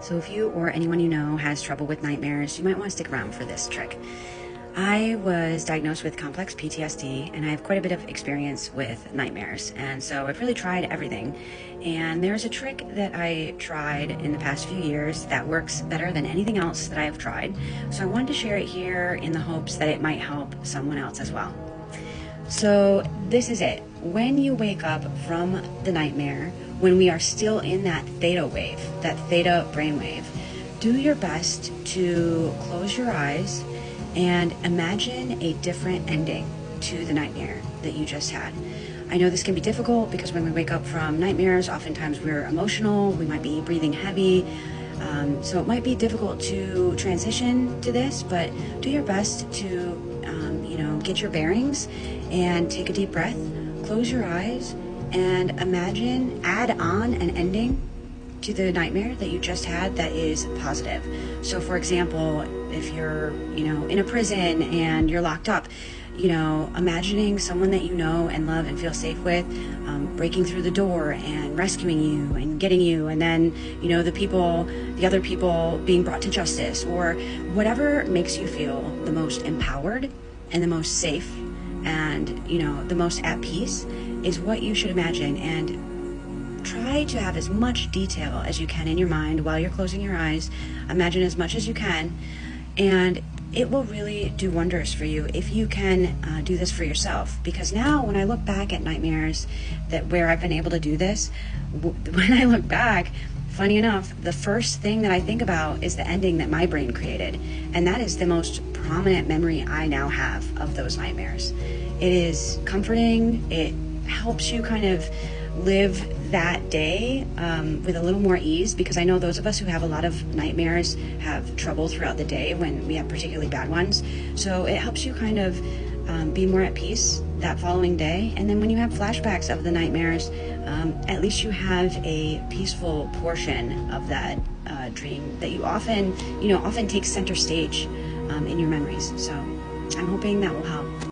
So if you or anyone you know has trouble with nightmares, you might want to stick around for this trick. I was diagnosed with complex PTSD, and I have quite a bit of experience with nightmares, and so I've really tried everything. And there's a trick that I tried in the past few years that works better than anything else that I have tried. So I wanted to share it here in the hopes that it might help someone else as well. So this is it. When you wake up from the nightmare, when we are still in that theta wave, that theta brainwave, do your best to close your eyes and imagine a different ending to the nightmare that you just had. I know this can be difficult because when we wake up from nightmares, oftentimes we're emotional, we might be breathing heavy, so it might be difficult to transition to this, but do your best to get your bearings and take a deep breath, close your eyes, and imagine, add on an ending to the nightmare that you just had that is positive. So for example, if you're, in a prison and you're locked up, imagining someone that you know and love and feel safe with, breaking through the door and rescuing you and getting you, and then, the other people being brought to justice, or whatever makes you feel the most empowered and the most safe and, the most at peace is what you should imagine. And try to have as much detail as you can in your mind while you're closing your eyes. Imagine as much as you can, and it will really do wonders for you if you can do this for yourself. Because now when I look back at nightmares where I've been able to do this, when I look back, funny enough, the first thing that I think about is the ending that my brain created. And that is the most prominent memory I now have of those nightmares. It is comforting. It helps you kind of live that day with a little more ease, because I know those of us who have a lot of nightmares have trouble throughout the day when we have particularly bad ones. So it helps you kind of be more at peace that following day. And then when you have flashbacks of the nightmares, at least you have a peaceful portion of that dream that you often takes center stage in your memories. So I'm hoping that will help.